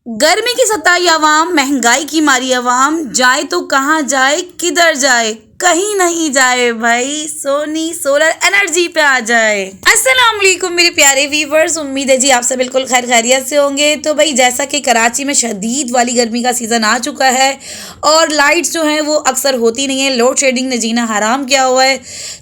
गर्मी की सताई अवाम, महंगाई की मारी अवाम, जाए तो कहाँ जाए, किधर जाए, कहीं नहीं जाए भाई, सोनी सोलर एनर्जी पे आ जाए। अस्सलाम वालेकुम मेरे प्यारे व्यूवर्स, उम्मीद है जी आप सब बिल्कुल खैर खैरियत से होंगे। तो भाई जैसा कि कराची में शदीद वाली गर्मी का सीज़न आ चुका है और लाइट्स जो हैं वो अक्सर होती नहीं है, लोड शेडिंग ने जीना हराम किया हुआ है।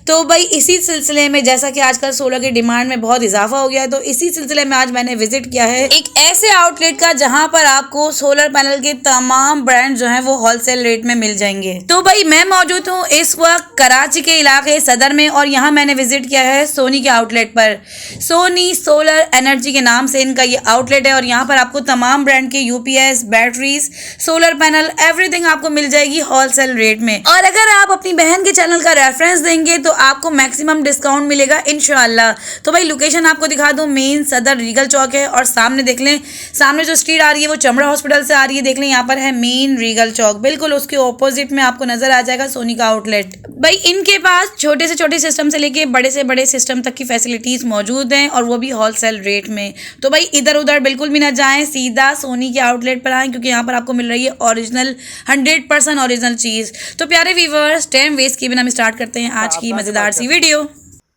तो भाई इसी सिलसिले में जैसा कि आजकल सोलर की डिमांड में बहुत इजाफा हो गया है, तो इसी सिलसिले में आज मैंने विजिट किया है एक ऐसे आउटलेट का जहां पर आपको सोलर पैनल के तमाम ब्रांड जो हैं वो होलसेल रेट में मिल जाएंगे। तो भाई मैं मौजूद हूँ इस वक्त कराची के इलाके सदर में और यहाँ मैंने विजिट किया है सोनी के आउटलेट पर। सोनी सोलर एनर्जी के नाम से इनका ये आउटलेट है और यहाँ पर आपको तमाम ब्रांड के UPS, batteries, solar panel, everything आपको मिल जाएगी होलसेल रेट में। और अगर आप अपनी बहन के चैनल का रेफरेंस देंगे तो आपको मैक्सिमम डिस्काउंट मिलेगा इंशाल्लाह। तो भाई लोकेशन आपको दिखा दूं, मेन सदर रीगल चौक है और सामने देख लें, सामने जो स्ट्रीट आ रही है वो चमड़ा हॉस्पिटल से आ रही है, देख लें यहाँ पर है मेन रीगल चौक, बिल्कुल उसके ऑपोजिट में आपको नजर आ जाएगा सोनी का आउटलेट। भाई इनके पास छोटे से छोटे सिस्टम से लेके बड़े से बड़े सिस्टम तक की फैसिलिटीज मौजूद हैं और वो भी होलसेल रेट में। तो भाई इधर उधर बिल्कुल भी ना जाएं, सीधा सोनी के आउटलेट पर आएं क्योंकि यहाँ पर आपको मिल रही है ओरिजिनल 100% ओरिजिनल चीज। तो प्यारे व्यूवर्स, टाइम वेस्ट किए बिना हम स्टार्ट करते हैं आज की मजेदार सी वीडियो।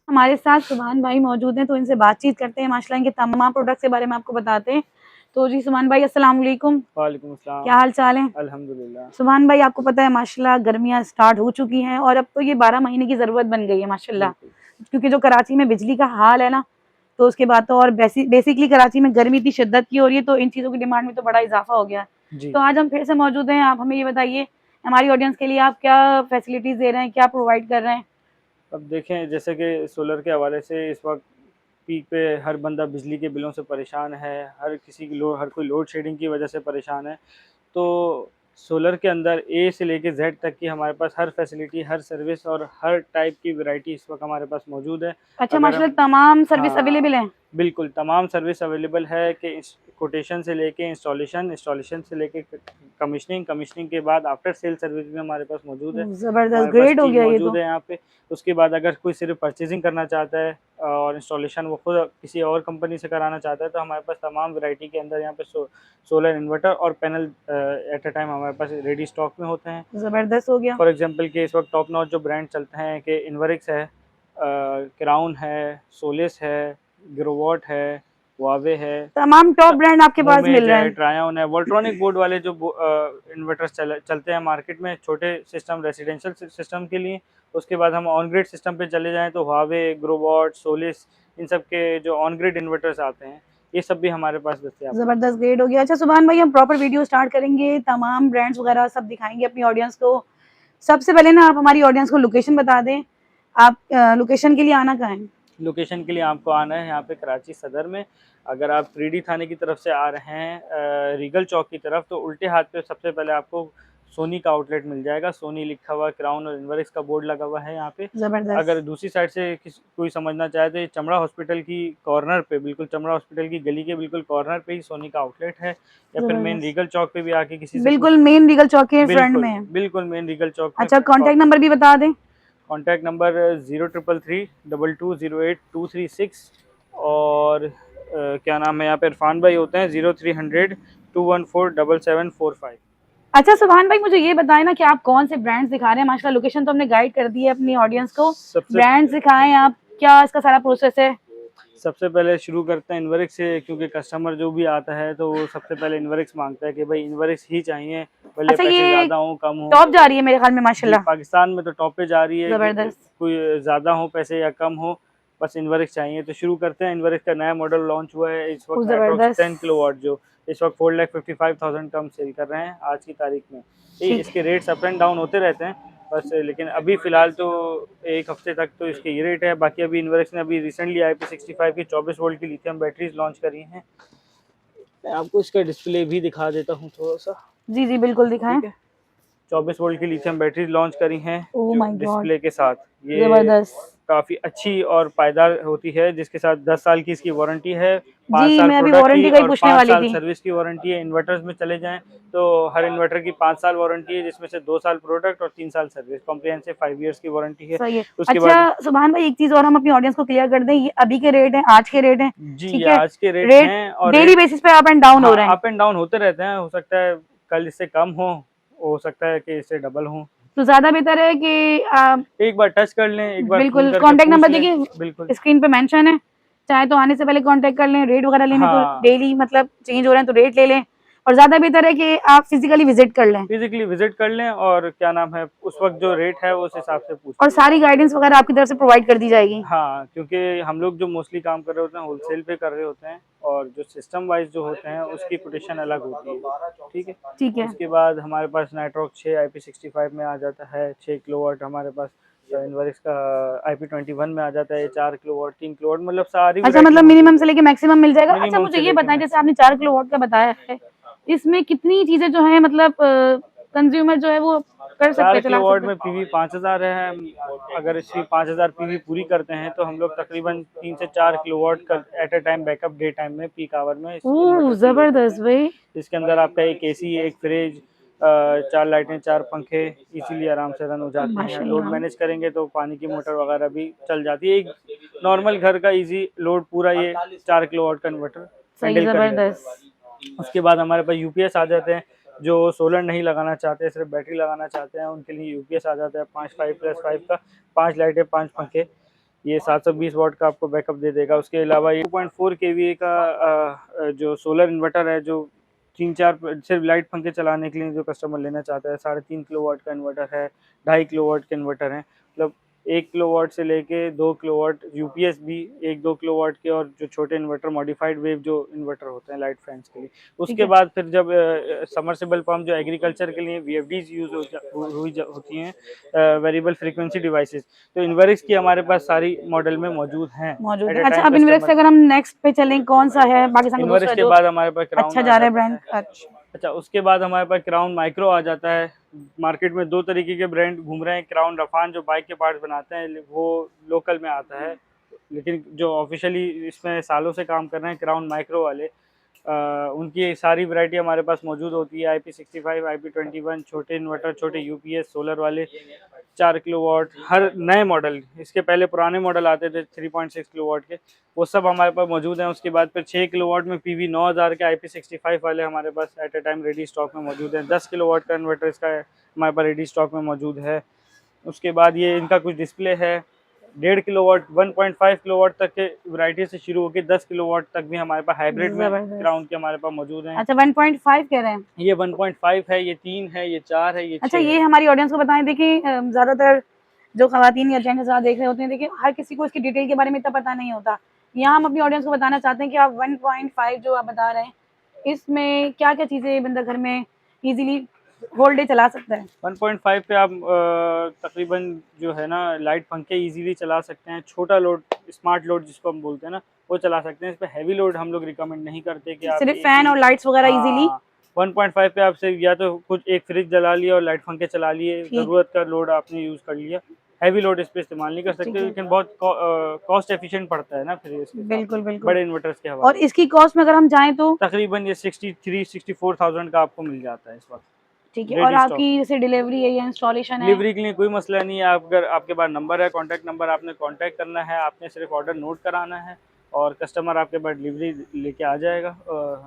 हमारे साथ सुभान भाई मौजूद हैं तो इनसे बातचीत करते हैं, माशाल्लाह इनके तमाम प्रोडक्ट्स के बारे में आपको बताते हैं। तो जी सुभान भाई अस्सलाम वालेकुम। वालेकुम अस्सलाम। क्या हाल चाल है? अल्हम्दुलिल्लाह। सुभान भाई आपको पता है माशाल्लाह गर्मियां स्टार्ट हो चुकी हैं और अब तो ये 12 महीने की जरूरत बन गई है माशाल्लाह, क्योंकि जो कराची में बिजली का हाल है ना, तो उसके बाद तो और बेसिकली कराची में गर्मी इतनी शिद्दत की हो रही है तो इन चीज़ों की डिमांड में तो बड़ा इजाफा हो गया है। तो आज हम फिर से मौजूद हैं, आप हमें ये बताइए हमारी ऑडियंस के लिए आप क्या फैसिलिटीज दे रहे हैं, क्या प्रोवाइड कर रहे हैं? अब देखें, जैसे कि सोलर के हवाले से इस वक्त पीक पे हर बंदा बिजली के बिलों से परेशान है, हर कोई लोड शेडिंग की वजह से परेशान है। तो सोलर के अंदर ए से लेके जेड तक की हमारे पास हर फैसिलिटी, हर सर्विस और हर टाइप की वैरायटी इस वक्त हमारे पास मौजूद है। अच्छा, अगर माशाल्लाह हम तमाम सर्विस हाँ, अवेलेबल है? बिल्कुल तमाम सर्विस अवेलेबल है कि कोटेशन से लेके इंस्टॉलेशन से लेके कमीशनिंग के बाद आफ्टर सेल सर्विस भी हमारे पास मौजूद है। जबरदस्त, हमारे पास ग्रेट हो टीम गया ये तो। मौजूद है यहाँ पे। उसके बाद अगर कोई सिर्फ परचेजिंग करना चाहता है और इंस्टॉलेशन वो खुद किसी और कंपनी से कराना चाहता है तो हमारे पास तमाम वैरायटी के अंदर यहाँ पे सोलर इन्वर्टर और पैनल एट अ टाइम हमारे पास रेडी स्टॉक में होते हैं। जबरदस्त हो गया। फॉर एग्जांपल के इस वक्त टॉप नॉच जो ब्रांड चलते हैं कि इन्वरिक्स है, क्राउन है, सोलिस है, ग्रोवॉट है, वावे है, तमाम टॉप ब्रांड आपके पास मिल मूवेज रहे है, हैं। ट्रायोन है, वोल्ट्रॉनिक बोर्ड वाले जो इन्वर्टर्स चलते हैं मार्केट में छोटे सिस्टम रेसिडेंशियल सिस्टम के लिए। उसके बाद हम ऑन ग्रिड सिस्टम पे चले जाएं तो हावे, ग्रोवॉट, सोलिस, इन सब के जो ऑन ग्रिड इन्वर्टर्स आते हैं ये सब भी हमारे पास दस्तियाब हैं। जबरदस्त, ग्रेट हो गया। अच्छा सुभान भाई, हम प्रॉपर वीडियो स्टार्ट करेंगे, तमाम ब्रांड्स वगैरह सब दिखाएंगे अपनी ऑडियंस को। सबसे पहले ना आप हमारी ऑडियंस को लोकेशन बता दें, आप लोकेशन के लिए आना कहाँ है? लोकेशन के लिए आपको आना है यहाँ पे कराची सदर में। अगर आप 3D थाने की तरफ से आ रहे हैं रीगल चौक की तरफ, तो उल्टे हाथ पे सबसे पहले आपको सोनी का आउटलेट मिल जाएगा। सोनी लिखा हुआ, क्राउन और इन्वरिक्स का बोर्ड लगा हुआ है यहाँ पे। जबरदस्त। अगर दूसरी साइड से कोई समझना चाहे तो ये चमड़ा हॉस्पिटल की कॉर्नर पे, बिल्कुल चमड़ा हॉस्पिटल की गली के बिल्कुल कॉर्नर पे ही सोनी का आउटलेट है। या फिर मेन रीगल चौक पे भी आके किसी से बिल्कुल मेन रीगल चौक के फ्रंट में है। बिल्कुल मेन रीगल चौक। अच्छा, कांटेक्ट नंबर भी बता दें। कॉन्टैक्ट नंबर 0333220236 और क्या नाम है, यहाँ पे इरफान भाई होते हैं 0300-214-7745। अच्छा सुभान भाई, मुझे ये बताएं ना कि आप कौन से ब्रांड्स दिखा रहे हैं? माशाल्लाह लोकेशन तो हमने गाइड कर दी है अपनी ऑडियंस को, ब्रांड्स दिखाएं आप, क्या इसका सारा प्रोसेस है? सबसे पहले शुरू करते हैं इन्वरिक्स से, क्योंकि कस्टमर जो भी आता है तो वो सबसे पहले इन्वरिक्स मांगता है कि भाई इन्वरिक्स ही चाहिए, भले अच्छा, पैसे ये ज्यादा हो कम हो। टॉप जा रही है मेरे ख्याल में माशाल्लाह। पाकिस्तान में तो टॉप पे जा रही है, जबरदस्त। कोई ज्यादा हो पैसे या कम हो, बस इन्वरिक्स चाहिए। तो शुरू करते हैं। इन्वरिक्स का नया मॉडल लॉन्च हुआ है इस वक्त, 10 किलोवाट, जो इस वक्त 4,55,000 का हम सेल कर रहे हैं आज की तारीख में। इसके रेट्स अप एंड डाउन होते रहते हैं बस, लेकिन अभी फिलहाल तो एक हफ्ते तक तो इसके ये रेट है। बाकी अभी इन्वरिक्स ने अभी रिसेंटली IP65 की 24 वोल्ट की लिथियम बैटरीज लॉन्च करी हैं। मैं आपको इसका डिस्प्ले भी दिखा देता हूँ थोड़ा सा। जी जी बिल्कुल दिखाएं। 24 वोल्ट की लिथियम बैटरीज लॉन्च करी हैं ओह माय गॉड, डिस्प्ले के साथ। ये जबरदस्त। काफ़ी अच्छी और पायदार होती है, जिसके साथ 10 साल की इसकी वारंटी है, 5 जी, साल मैं अभी प्रोडक्ट वारंटी की का ही और पूछने 5 वाली साल थी। सर्विस की वारंटी है। इन्वर्टर्स में चले जाएँ तो हर इन्वर्टर की 5 साल वारंटी है, जिसमें से 2 साल प्रोडक्ट और 3 साल सर्विस। कॉम्प्रिहेंसिव 5 इयर्स की वारंटी है। सही है। उसके अच्छा बाद सुभान भाई, एक चीज़ और हम अपनी ऑडियंस को क्लियर कर दें, ये अभी के रेट हैं, आज के रेट हैं, जी, ठीक ये है? आज के रेट रेट हैं और डेली रेट बेसिस पे अप एंड डाउन हो रहे हाँ, हैं। अप एंड डाउन होते रहते हैं। हो सकता है कल इससे कम हो सकता है कि इससे डबल हो। तो ज़्यादा बेहतर है कि आप एक बार टच कर लें, एक बार फ़ोन बिल्कुल करके कॉन्टैक्ट पूछ नंबर लें। देखिए बिल्कुल। स्क्रीन पे मेंशन है, चाहे तो आने से पहले कॉन्टैक्ट कर लें, रेट वगैरह लेने तो हाँ, डेली मतलब चेंज हो रहे हैं तो रेट ले लें, और ज़्यादा बेहतर है कि आप फिज़िकली विज़िट कर लें फिज़िकली विज़िट कर लें और क्या नाम है, उस वक़्त जो रेट है, उस हिसाब से पूछ और लीजिए। सारी गाइडेंस वगैरह आपकी तरफ से प्रोवाइड कर दी जाएगी। हाँ, क्योंकि हम लोग जो मोस्टली काम कर रहे होते हैं, होलसेल पे कर रहे होते हैं और जो सिस्टम वाइज़ जो होते हैं, उसकी कोटेशन अलग होती है, ठीक है? ठीक है। उसके बाद हमारे पास नाइट्रॉक 6 IP65 में आ जाता है, 6 किलोवाट हमारे पास इनवर्क्स का IP21 में आ जाता है, 4 किलोवाट, 3 किलोवाट मतलब सारी अच्छा वैरायटी मतलब मिनिमम मौजूद से है। लेके मैक्सिमम मिल जाएगा। अच्छा मिनिमम मुझे से ये लेके बताएं, जैसे मैक्सिमम। आपने 4 किलोवाट का बताया है, इसमें कितनी चीजें जो है मतलब कंज्यूमर जो है वो कर सकते 4 हैं, चला किलोवाट सकते में हैं। पीवी 5000 है। अगर इसकी 5000 पीवी पूरी करते हैं तो हम लोग तकरीबन 3 से 4 किलोवाट का eight a time backup day time में पीक आवर में इस इन्वर्टर से ले सकते जबरदस्त हैं। भाई। इसके अंदर आपका एक एसी, एक फ्रिज, 4 लाइटें, 4 पंखे इजीली आराम से रन हो जाते हैं। लोड माशाल्लाह। मैनेज करेंगे तो पानी की मोटर वगैरह भी चल जाती है। एक नॉर्मल घर का इजी लोड पूरा ये 4 किलोवाट का इन्वर्टर सही, हैंडल कर लेता जबरदस्त। है। उसके बाद हमारे पास यूपीएस आ जाते हैं। जो सोलर नहीं लगाना चाहते, सिर्फ बैटरी लगाना चाहते हैं, उनके लिए यूपीएस आ जाता है 5 5+5 का, 5 लाइटें, 5 पंखे। ये 720 वाट का आपको बैकअप दे देगा। उसके अलावा ये 2.4 केवीए का जो सोलर इन्वर्टर है, जो 3-4 सिर्फ लाइट पंखे चलाने के लिए जो कस्टमर लेना चाहता है, 3.5 किलोवाट का इन्वर्टर है, 2.5 किलोवाट के इन्वर्टर हैं। मतलब 1 किलोवाट से लेके 2 किलोवाट यूपीएस भी 1-2 किलोवाट के, और जो छोटे इन्वर्टर मॉडिफाइड वेव जो इन्वर्टर होते हैं लाइट फैंस के लिए। ठीक उसके है। बाद फिर जब सबमर्सिबल पंप जो एग्रीकल्चर के लिए वीएफडीज यूज़ होती हैं, वेरिएबल फ्रीक्वेंसी डिवाइसेस, तो इन्वर्क्स की हमारे पास सारी मॉडल में मौजूद हैं। मौजूद एट है। अ अच्छा टाइम अब इन्वेस्ट से कस्टमर अगर हम नेक्स्ट पे चलें, कौन सा है पाकिस्तान का इन्वर्क्स दूसरा के जो बाद हमारे पास क्राउन अच्छा आ जा रहा है जाता ब्रांड? है। अच्छा। अच्छा, उसके बाद हमारे पास क्राउन माइक्रो आ जाता है। मार्केट में 2 तरीके के ब्रांड घूम रहे हैं। क्राउन रफान जो बाइक के पार्ट्स बनाते हैं, वो लोकल में आता है, लेकिन जो ऑफिशियली इसमें सालों से काम कर रहे हैं क्राउन माइक्रो वाले, उनकी सारी वैरायटी हमारे पास मौजूद होती है। IP65, IP21, छोटे इन्वर्टर, छोटे यूपीएस, सोलर वाले 4 किलोवाट, हर नए मॉडल। इसके पहले पुराने मॉडल आते थे 3.6 किलोवाट के, वो सब हमारे पास मौजूद हैं। उसके बाद फिर 6 किलोवाट में पीवी 9000 के IP65 वाले हमारे पास at a time ready stock में मौजूद हैं। 10 किलोवाट का इन्वर्टर इसका हमारे पास रेडी स्टॉक में मौजूद है। उसके बाद ये इनका कुछ डिस्प्ले है। 1.5 किलोवाट, 1.5 किलोवाट तक के वैरायटी से शुरू होकर 10 किलोवाट तक भी हमारे पास हाइब्रिड में जबरदस्त। क्राउन के हमारे पास मौजूद हैं। अच्छा 1.5 कह रहे हैं। ये 1.5 है, ये 3 है, ये 4 है, ये 6 अच्छा है। ये हमारी ऑडियंस को बताएं। देखिए ज्यादातर जो खवातीन या जेंट्स देख रहे होते हैं, देखिए हर किसी को इसकी डिटेल के बारे में इतना पता नहीं होता। यहाँ हम अपनी ऑडियंस को बताना चाहते हैं कि आप 1.5 जो आप बता रहे हैं, इसमें क्या क्या चीजें बंदा घर में इजीली होल डे चला सकता है? 1.5 पे आप तकरीबन जो है ना लाइट पंखे इजीली चला सकते हैं। छोटा लोड, स्मार्ट लोड जिसको हम बोलते हैं ना, वो चला सकते हैं। इस पे हैवी लोड हम लोग रिकमेंड नहीं करते कि आप सिर्फ एक फैन ही। और लाइट्स वगैरह इजीली। हाँ, 1.5 पे आप सिर्फ या तो कुछ एक फ्रिज जला लिया और लाइट पंखे चला लिए, ठीक ज़रूरत का लोड आपने यूज़ कर लिया। हैवी लोड इस पे इस्तेमाल नहीं कर सकते, ठीक है। लेकिन बहुत कॉस्ट एफिशिएंट पड़ता है ना फिर इसके हिसाब बिल्कुल से, बिल्कुल। बड़े इन्वर्टर्स के और हवाले से। इसकी कॉस्ट में अगर हम जाएं तो? तकरीबन ये 63-64,000 का आपको मिल जाता है इस वक्त ठीक है। और रेडी स्टॉक। आपकी जैसे डिलीवरी है या इंस्टॉलेशन है? डिलीवरी के लिए कोई मसला नहीं है। आप अगर आपके पास नंबर है, कॉन्टैक्ट नंबर, आपने कॉन्टैक्ट करना है, आपने सिर्फ ऑर्डर नोट कराना है और कस्टमर आपके पास डिलीवरी लेके आ जाएगा।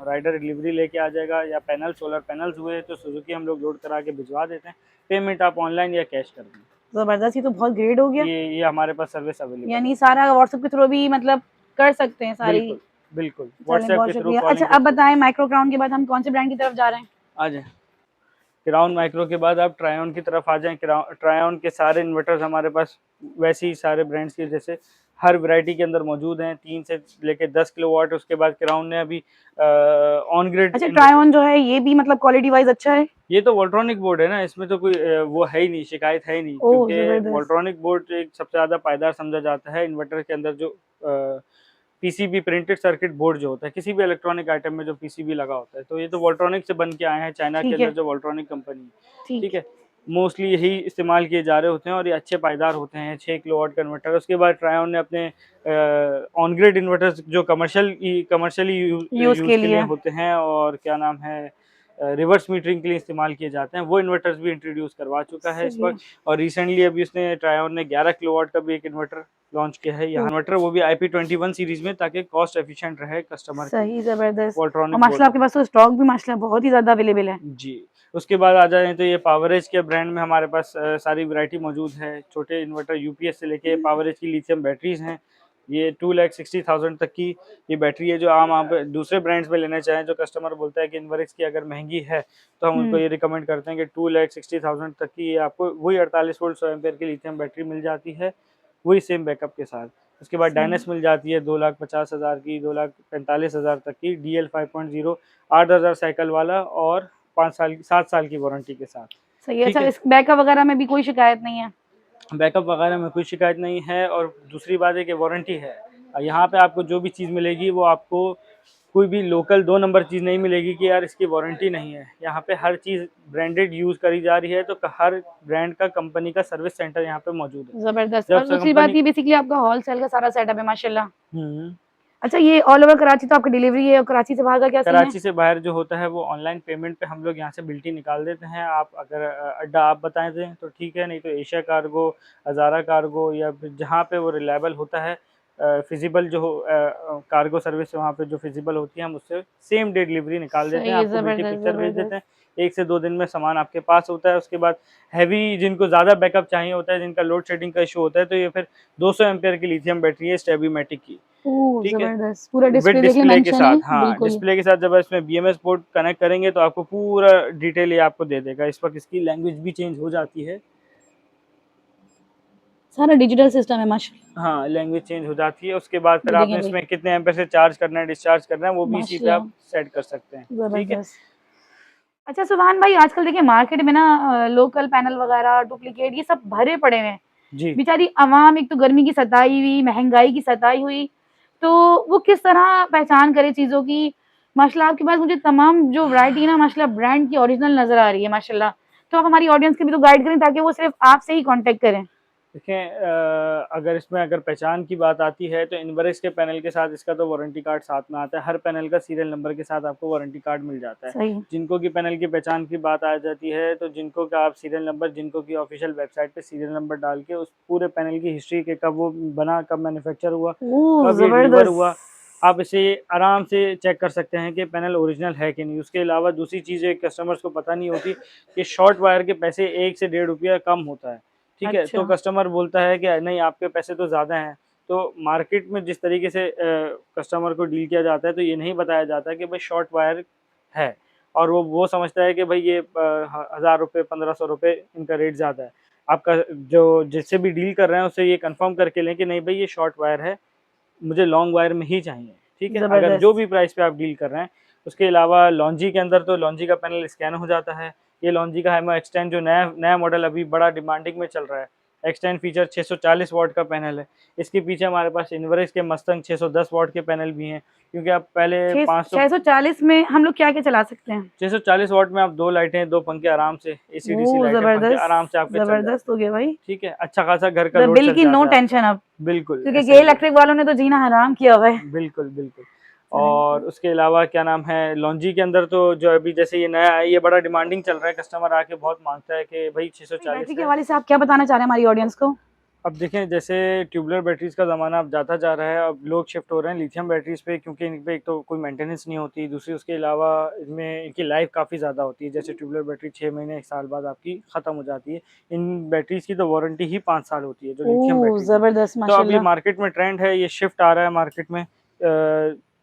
राइडर डिलीवरी लेके आ जाएगा, या पैनल, सोलर पैनल्स हुए तो सुजुकी हम लोग लोड करा के भिजवा देते हैं। पेमेंट आप ऑनलाइन या कैश कर दें। जबरदस्त, ये तो बहुत ग्रेट हो गया। ये हमारे पास सर्विस अवेलेबल है। यानी सारा व्हाट्सएप के थ्रू भी मतलब कर सकते हैं सारी। बिल्कुल, बिल्कुल, चलें, व्हाट्सएप बहुत के थ्रू, शुक्रिया। अच्छा कॉलिंग के अब थ्रू। बताएं, माइक्रो क्राउन के बाद हम कौन से ब्रांड की तरफ जा रहे हैं? आ जाएँ। क्राउन माइक्रो के बाद आप ट्रायन की तरफ आ जाएँ। ट्रायन के सारे इन्वर्टर्स हमारे पास वैसे ही सारे ब्रांड्स के जैसे हर वैरायटी के अंदर मौजूद हैं, 3 से लेके 10 किलोवाट। उसके बाद क्राउन ने अभी ऑन ग्रिड अच्छा इन्वर्टर। ट्रायन जो है ये भी मतलब क्वालिटी वाइज अच्छा है? ये तो वोल्ट्रॉनिक बोर्ड है ना, इसमें तो कोई वो है ही नहीं, शिकायत है ही नहीं, ओह क्योंकि जबरदस्त। वोल्ट्रॉनिक बोर्ड एक सबसे ज़्यादा पायदार समझा जाता है इन्वर्टर के अंदर। जो पीसीबी, प्रिंटेड सर्किट बोर्ड जो होता है, किसी भी इलेक्ट्रॉनिक आइटम में जो पीसीबी लगा होता है, तो ये तो वोल्ट्रॉनिक से बन के आए हैं, चाइना के ठीक अंदर है। जो वोल्ट्रॉनिक कंपनी है, ठीक। ठीक है। मोस्टली यही इस्तेमाल किए जा रहे होते हैं और ये अच्छे पायदार होते हैं। 6 किलोवाट कन्वर्टर। उसके बाद ट्रायन ने अपने ऑन ग्रिड इन्वर्टर्स जो कमर्शियली यूज़ के के लिए लिए। होते हैं और क्या नाम है रिवर्स मीटरिंग के लिए इस्तेमाल किए जाते हैं, वो इन्वर्टर्स भी इंट्रोड्यूस करवा चुका है इस सही है। वक्त। और रिसेंटली अभी उसने ट्रायन ने 11 किलोवाट का भी एक इन्वर्टर लॉन्च किया है। यहाँ इन्वर्टर वो भी IP21 सीरीज में, ताकि कॉस्ट एफिशिएंट रहे कस्टमर के सही, लिए। जबरदस्त। और वोल्ट्रॉनिक बोर्ड माशाल्लाह आपके पास तो स्टॉक भी माशाल्लाह बहुत ही ज्यादा अवेलेबल है। जी। उसके बाद आ जाए तो ये पावरेज के ब्रांड में हमारे पास सारी वैरायटी मौजूद है। छोटे इन्वर्टर यूपीएस से लेके पावरेज की लिथियम बैटरीज हैं। ये 2,60,000 तक की ये बैटरी है, जो आम आप दूसरे ब्रांड्स में लेना चाहें। जो कस्टमर बोलता है कि इन्वर्क्स की अगर महंगी है, तो हम उनको ये रिकमेंड करते हैं कि 2,60,000 तक की ये आपको वही 48 वोल्ट 100 एम्पेयर की लिथियम बैटरी मिल जाती है, वही सेम बैकअप के साथ। उसके बाद डायनेस मिल जाती है 2,50,000 की, 2,45,000 तक की, DL 5.0 8,000 साइकिल वाला और 7 साल की वारंटी के साथ। सही है। ठीक अच्छा, है। इस बैकअप वगैरह में भी कोई शिकायत नहीं है? बैकअप वगैरह में कोई शिकायत नहीं है। और दूसरी बात है कि वारंटी है। यहाँ पे आपको जो भी चीज़ मिलेगी वो आपको कोई भी लोकल 2 नंबर चीज़ नहीं मिलेगी कि यार इसकी वारंटी नहीं है। यहाँ पे हर चीज़ ब्रांडेड यूज़ करी जा रही है, तो हर ब्रांड का कंपनी का सर्विस सेंटर यहाँ पे मौजूद है। जबरदस्त। जब और से दूसरी बात कंपनी ये बेसिकली आपका होलसेल का सारा सेटअप है माशाल्लाह। हम्म अच्छा, ये ऑल ओवर कराची तो आपकी डिलीवरी है, और कराची से बाहर का क्या सीन है? कराची से बाहर जो होता है वो ऑनलाइन पेमेंट पे हम लोग यहाँ से बिल्टी निकाल देते हैं। आप अगर अड्डा आप बताएं दें तो ठीक है, नहीं तो एशिया कार्गो, हज़ारा कार्गो, या फिर जहाँ पे वो रिलायबल होता है फिजिबल जो कार्गो सर्विस वहाँ पे जो फिजिबल होती है, हम उससे सेम डे डिलीवरी निकाल देते सही हैं। है, आपको बिल्टी जबरदस्त पिक्चर भेज देते जबरदस्त। हैं। 1 से 2 दिन में सामान आपके पास होता है। उसके बाद हैवी जिनको ज़्यादा बैकअप चाहिए होता है, जिनका लोड शेडिंग का इशू होता है, तो ये फिर 200 एम्पेयर की लिथियम बैटरी है स्टेबीमेटिक की। ओह ठीक है। जबरदस्त, पूरा विद डिस्प्ले देख ले डिस्प्ले के मेंशन है। साथ, हाँ, बिल्कुल। डिस्प्ले के साथ जब इसमें BMS पोर्ट कनेक्ट करेंगे तो आपको पूरा डिटेल ये आपको दे देगा। इस वक्त इसकी लैंग्वेज भी चेंज हो जाती है। सारा डिजिटल सिस्टम है माशाल्लाह। हाँ, लैंग्वेज चेंज हो जाती है। उसके बाद फिर ये आपने देखें भाई, इसमें कितने एम्पेयर से चार्ज करना है, डिस्चार्ज करना है, वो भी इसी पे माशाल्लाह आप सेट कर सकते हैं। ठीक है। जबरदस्त। अच्छा सुभान भाई, आजकल देखिए मार्केट में ना लोकल पैनल वगैरह डुप्लीकेट ये सब भरे पड़े हैं। जी। बेचारी आवाम एक तो गर्मी की सताई हुई, महंगाई की सताई हुई, तो वो किस तरह पहचान करे चीज़ों की? माशाल्लाह आपके पास मुझे तमाम जो वैरायटी है ना माशाल्लाह ब्रांड की ओरिजिनल नज़र आ रही है माशाल्लाह। तो आप हमारी ऑडियंस के भी तो गाइड करें, ताकि वो सिर्फ आपसे ही कॉन्टैक्ट करें। देखें, अगर इसमें अगर पहचान की बात आती है तो इनवर्क्स के पैनल के साथ इसका तो वारंटी कार्ड साथ में आता है। हर पैनल का सीरियल नंबर के साथ आपको वारंटी कार्ड मिल जाता है। सही। जिनको की पैनल की पहचान की बात आ जाती है, तो जिनको का आप सीरियल नंबर, जिनको की ऑफिशियल वेबसाइट पे सीरियल नंबर डाल के उस पूरे पैनल की हिस्ट्री के कब वो बना, कब मैन्युफैक्चर हुआ, ओह कब ये डिलीवर हुआ, जबरदस्त। आप इसे आराम से चेक कर सकते हैं कि पैनल ओरिजिनल है कि नहीं। उसके अलावा दूसरी चीज़ कस्टमर्स को पता नहीं होती कि शॉर्ट वायर के पैसे 1 से 1.5 रुपया कम होता है। ठीक है। तो अच्छा। कस्टमर बोलता है कि नहीं आपके पैसे तो ज़्यादा हैं। तो मार्केट में जिस तरीके से कस्टमर को डील किया जाता है, तो ये नहीं बताया जाता कि भाई शॉर्ट वायर है, और वो समझता है कि भाई ये 1,000 रुपये 1,500 रुपये इनका रेट ज़्यादा है। आपका जो जिससे भी डील कर रहे हैं उससे ये कंफर्म करके लें कि नहीं भाई ये शॉर्ट वायर है, मुझे लॉन्ग वायर में ही चाहिए। ठीक है। अगर जो जबरदस्त। भी प्राइस पे आप डील कर रहे हैं। उसके अलावा लॉन्जी के अंदर तो लॉन्जी का पैनल स्कैन हो जाता है। ये लॉन्जी का हेमो एक्सटेंड जो नया मॉडल अभी बड़ा डिमांडिंग में चल रहा है। एक्सटेंड फीचर 640 वाट का पैनल है। इसके पीछे हमारे पास इनवर्क्स के मस्तंग 610 वाट के पैनल भी हैं, क्योंकि आप पहले 640 में हम लोग क्या क्या चला सकते हैं? 640 वाट में आप 2 लाइटें, 2 पंखे आराम से, AC/DC ओह लाइटें, पंखे जबरदस्त, आराम से आपके चल जाते जबरदस्त हैं। हो गया भाई। ठीक है। अच्छा खासा घर का तो लोड बिल चल की नो जाता है टेंशन अब, आपका। बिल्कुल, क्योंकि ऐसे के ही है। इलेक्ट्रिक वालों ने तो जीना हराम किया हुआ है। बिल्कुल, बिल्कुल। और उसके अलावा क्या नाम है, लॉन्जी के अंदर तो जो अभी जैसे ये नया है, ये बड़ा डिमांडिंग चल रहा है। कस्टमर आके बहुत मांगता है कि भाई 640 बैटरी के है। हवाले से आप क्या बताना चाह रहे हैं हमारी ऑडियंस को? अब देखें, जैसे ट्यूबुलर बैटरीज का ज़माना अब जाता जा रहा है, अब लोग शिफ्ट हो रहे हैं लिथियम बैटरीज पे, क्योंकि इन पे एक तो कोई मेंटेनेंस नहीं होती, दूसरी उसके अलावा इनमें इनकी लाइफ काफ़ी ज़्यादा होती है। जैसे ट्यूबुलर बैटरी 6 महीने 1 साल बाद आपकी ख़त्म हो जाती है। इन बैटरीज की तो वारंटी ही 5 साल होती है, जो लिथियम ओह बैटरीज है। जबरदस्त तो अब ये माशाल्लाह। मार्केट में ट्रेंड है, ये शिफ्ट आ रहा है मार्केट में।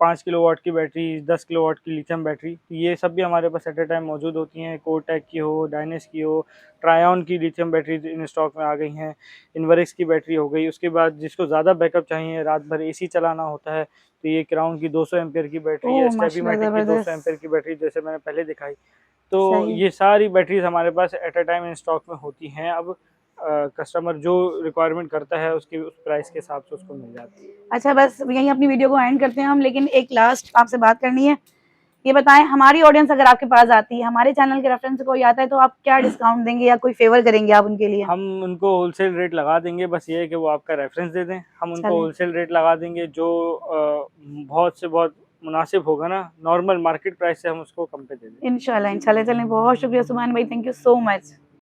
5 किलोवाट की बैटरी, 10 किलोवाट की लिथियम बैटरी, ये सब भी हमारे पास एट ए टाइम मौजूद होती हैं। कोटेक की हो, डायनेस की हो, ट्रायन की लिथियम बैटरी इन स्टॉक में आ गई हैं। इनवर्क्स की बैटरी हो गई। उसके बाद जिसको ज़्यादा बैकअप चाहिए, रात भर AC चलाना होता है, तो ये क्राउन की 200 एम्पेयर की बैटरी है। ओह माशाल्लाह स्टेबीमेटिक की 200 जबरदस्त। एम्पेयर की बैटरी जैसे मैंने पहले दिखाई। तो सही। ये सारी बैटरीज हमारे पास at a time in stock में होती हैं। अब कस्टमर जो रिक्वायरमेंट करता है उसकी उस प्राइस के हिसाब से उसको मिल जाती है। अच्छा बस यहीं अपनी वीडियो को एंड करते हैं हम, लेकिन एक लास्ट आपसे बात करनी है ये बताएं, हमारी ऑडियंस अगर आपके पास आती है, हमारे चैनल के रेफरेंस से कोई आता है, तो आप क्या डिस्काउंट देंगे या कोई फेवर करेंगे आप उनके लिए? हम उनको होलसेल रेट लगा देंगे, बस ये है कि वो आपका रेफरेंस दे दें, हम उनको होलसेल रेट लगा देंगे जो बहुत से बहुत मुनासिब होगा ना, नॉर्मल मार्केट प्राइस से हम उसको कम पे दे देंगे। इंशाल्लाह इंशाल्लाह। चलें, बहुत शुक्रिया सुभान भाई, थैंक यू सो मच।